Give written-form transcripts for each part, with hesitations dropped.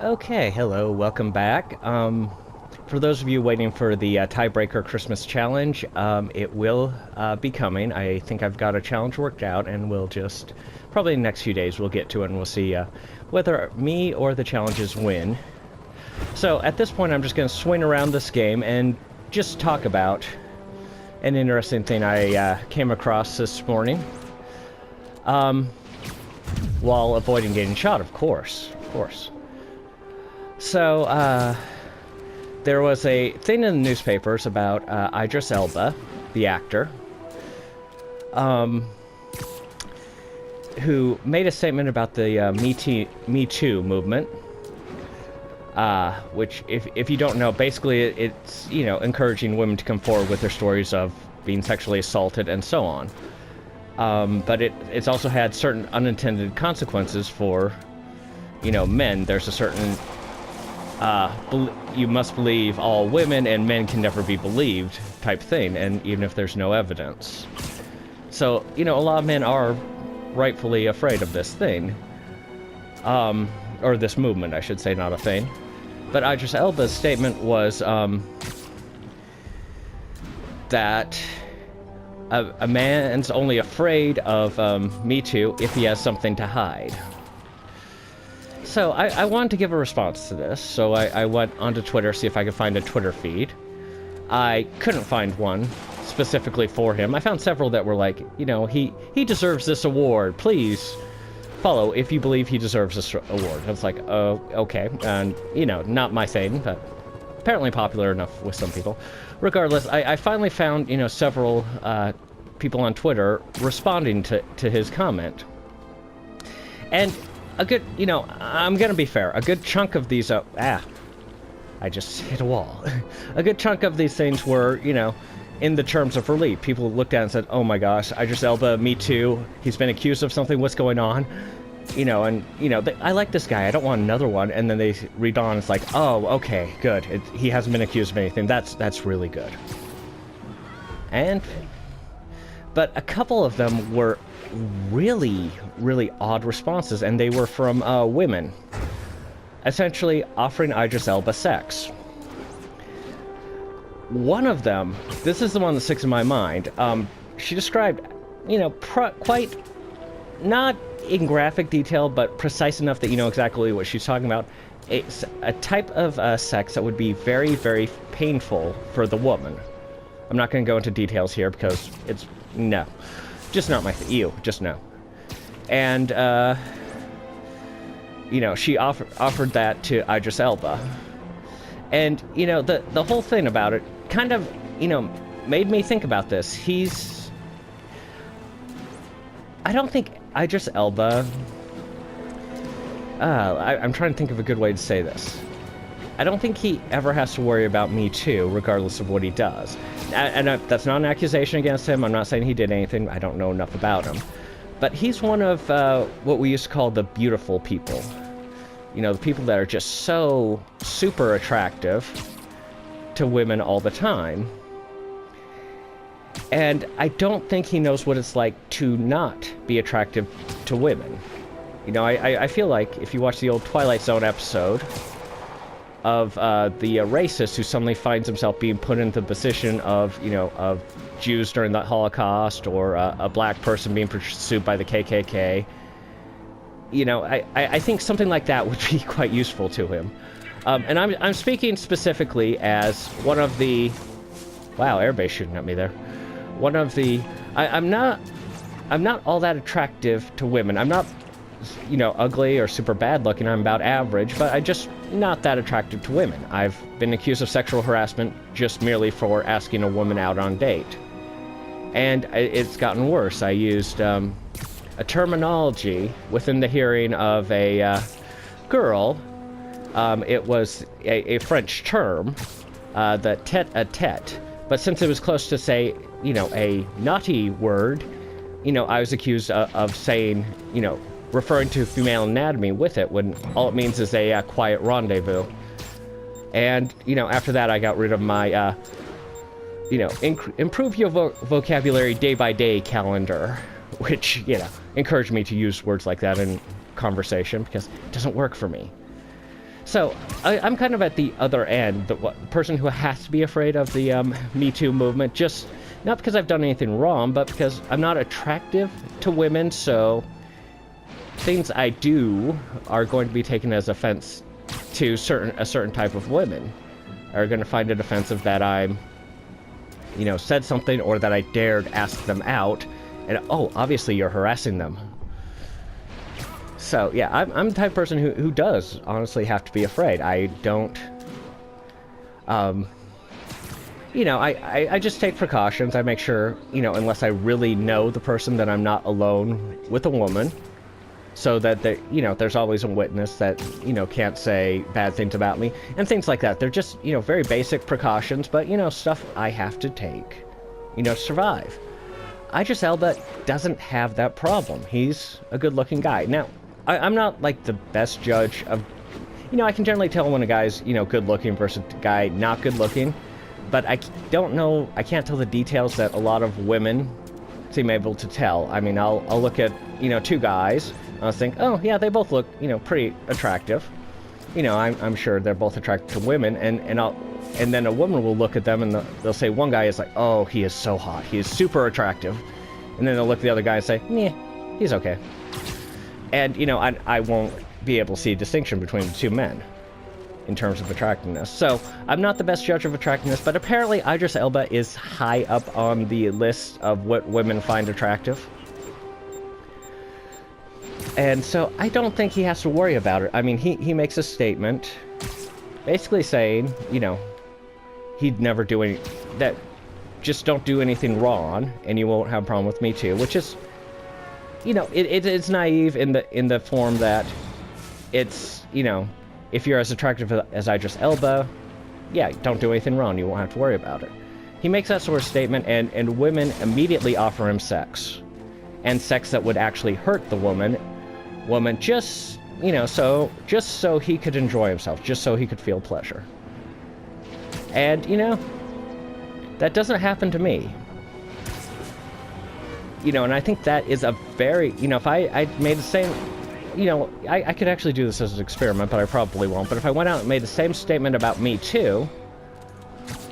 Okay, hello, welcome back. For those of you waiting for the tiebreaker Christmas challenge, it will be coming. I think I've got a challenge worked out, and we'll just probably in the next few days we'll get to it, and we'll see whether me or the challenges win. So at this point, I'm just going to swing around this game and just talk about an interesting thing I came across this morning. While avoiding getting shot, of course. So, there was a thing in the newspapers about Idris Elba, the actor, who made a statement about the Me Too movement, which, if you don't know, basically it's, encouraging women to come forward with their stories of being sexually assaulted and so on. But it's also had certain unintended consequences for, men. There's a certain you must believe all women and men can never be believed type thing, and even if there's no evidence. So, a lot of men are rightfully afraid of this thing. Or this movement, I should say, not a thing. But Idris Elba's statement was that a man's only afraid of Me Too if he has something to hide. So I wanted to give a response to this, so I went onto Twitter to see if I could find a Twitter feed. I couldn't find one specifically for him. I found several that were like, he deserves this award. Please follow if you believe he deserves this award. I was like, oh, okay. And, not my thing, but apparently popular enough with some people. Regardless, I finally found, several people on Twitter responding to his comment. And a good, I'm gonna be fair, a good chunk of these, I just hit a wall. A good chunk of these things were, in the terms of relief. People looked at it and said, oh my gosh, Idris Elba, Me Too, he's been accused of something, what's going on? I like this guy, I don't want another one, and then they read on, it's like, oh, okay, good, he hasn't been accused of anything, that's really good. But a couple of them were really, really odd responses, and they were from women, essentially offering Idris Elba sex. One of them, this is the one that sticks in my mind, she described, quite, not in graphic detail, but precise enough that you know exactly what she's talking about, a type of sex that would be very, very painful for the woman. I'm not going to go into details here because no. Just not my thing. Just no. And, she offered that to Idris Elba. And, the whole thing about it kind of, made me think about this. I don't think Idris Elba... I'm trying to think of a good way to say this. I don't think he ever has to worry about Me Too, regardless of what he does. And that's not an accusation against him. I'm not saying he did anything. I don't know enough about him. But he's one of what we used to call the beautiful people. The people that are just so super attractive to women all the time. And I don't think he knows what it's like to not be attractive to women. I feel like if you watch the old Twilight Zone episode of the racist who suddenly finds himself being put into the position of, of Jews during the Holocaust, or a black person being pursued by the KKK. I think something like that would be quite useful to him. And I'm speaking specifically as one of the... Wow, airbase shooting at me there. One of the... I'm not all that attractive to women. I'm not, ugly or super bad looking. I'm about average, but I just not that attractive to women. I've been accused of sexual harassment just merely for asking a woman out on a date. And it's gotten worse. I used a terminology within the hearing of a girl. It was a French term, the tête-à-tête. But since it was close to, say, a naughty word, I was accused of saying, referring to female anatomy with it, when all it means is a quiet rendezvous. And, after that I got rid of my, improve your vocabulary day by day calendar, which, encouraged me to use words like that in conversation, because it doesn't work for me. So I'm kind of at the other end, the person who has to be afraid of the Me Too movement, just not because I've done anything wrong, but because I'm not attractive to women, so things I do are going to be taken as offense to a certain type of women, are going to find it offensive that I'm, said something or that I dared ask them out, and oh, obviously you're harassing them. So yeah, I'm the type of person who does honestly have to be afraid. I don't, I just take precautions. I make sure, unless I really know the person, that I'm not alone with a woman, so that there's always a witness that, can't say bad things about me, and things like that. They're just, very basic precautions, but, stuff I have to take, to survive. Idris Elba doesn't have that problem. He's a good-looking guy. Now, I'm not, like, the best judge of... I can generally tell when a guy's, good-looking versus a guy not good-looking, but I don't know... I can't tell the details that a lot of women seem able to tell. I mean, I'll look at, two guys, and I'll think, oh, yeah, they both look, pretty attractive. I'm sure they're both attracted to women, and then a woman will look at them, and they'll say one guy is like, oh, he is so hot, he is super attractive. And then they'll look at the other guy and say, yeah, he's okay. And, I won't be able to see a distinction between the two men in terms of attractiveness. So, I'm not the best judge of attractiveness, but apparently Idris Elba is high up on the list of what women find attractive. And so, I don't think he has to worry about it. I mean, he makes a statement basically saying, he'd never do any... that just don't do anything wrong, and you won't have a problem with Me Too, which is... it's naive in the form that it's, if you're as attractive as Idris Elba, yeah, don't do anything wrong, you won't have to worry about it. He makes that sort of statement, and women immediately offer him sex. And sex that would actually hurt the woman just, so he could enjoy himself, just so he could feel pleasure. And, that doesn't happen to me. And I think that is a very, if I made the same, I could actually do this as an experiment, but I probably won't. But if I went out and made the same statement about Me Too,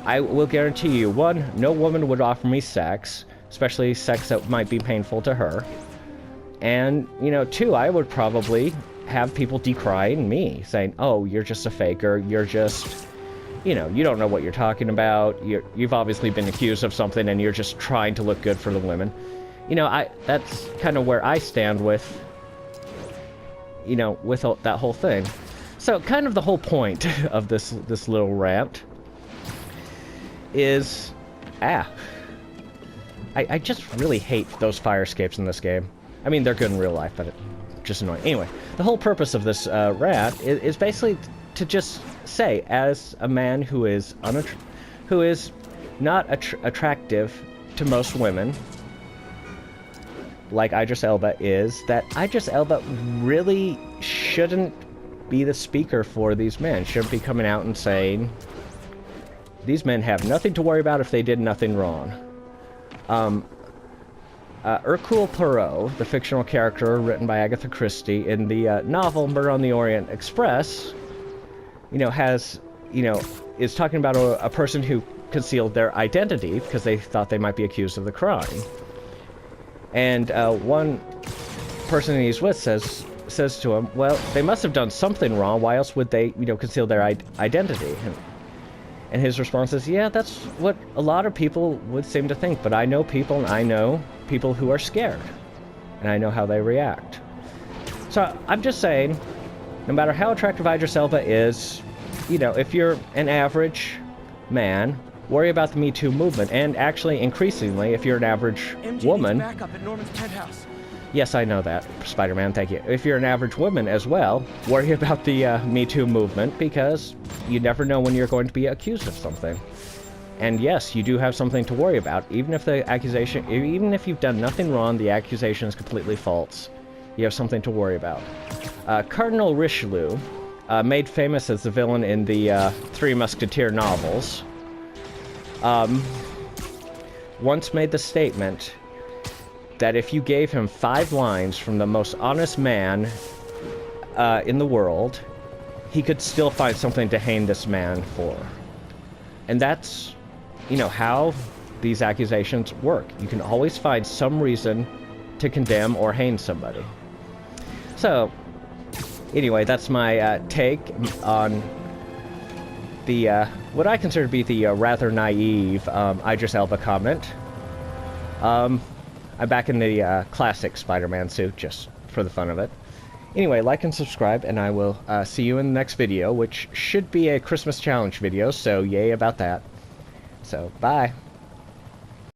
I will guarantee you, one, no woman would offer me sex, especially sex that might be painful to her. And, two, I would probably have people decrying me, saying, oh, you're just a faker, you're just... you don't know what you're talking about, you've obviously been accused of something, and you're just trying to look good for the women. That's kind of where I stand with, with that whole thing. So, kind of the whole point of this little rant is, I just really hate those fire escapes in this game. I mean, they're good in real life, but it's just annoying. Anyway, the whole purpose of this rant is basically to just say, as a man who is not attractive to most women, like Idris Elba is, that Idris Elba really shouldn't be the speaker for these men. Shouldn't be coming out and saying, these men have nothing to worry about if they did nothing wrong. Hercule Poirot, the fictional character written by Agatha Christie in the novel Murder on the Orient Express, is talking about a person who concealed their identity because they thought they might be accused of the crime. And one person he's with says to him, well, they must have done something wrong, why else would they, conceal their identity? And his response is, yeah, that's what a lot of people would seem to think, but I know people, and I know people who are scared, and I know how they react. So I'm just saying, no matter how attractive Idris Elba is, if you're an average man, worry about the Me Too movement, and actually, increasingly, if you're an average woman... back up at Norman's penthouse. Yes, I know that, Spider-Man, thank you. If you're an average woman as well, worry about the Me Too movement, because you never know when you're going to be accused of something. And yes, you do have something to worry about, even if you've done nothing wrong, the accusation is completely false. You have something to worry about. Cardinal Richelieu, made famous as the villain in the Three Musketeer novels, once made the statement that if you gave him 5 lines from the most honest man in the world, he could still find something to hang this man for. And that's, you know, how these accusations work. You can always find some reason to condemn or hang somebody. So, anyway, that's my take on the, what I consider to be the rather naive Idris Elba comment. I'm back in the classic Spider-Man suit, just for the fun of it. Anyway, like and subscribe, and I will see you in the next video, which should be a Christmas challenge video, so yay about that. So, bye.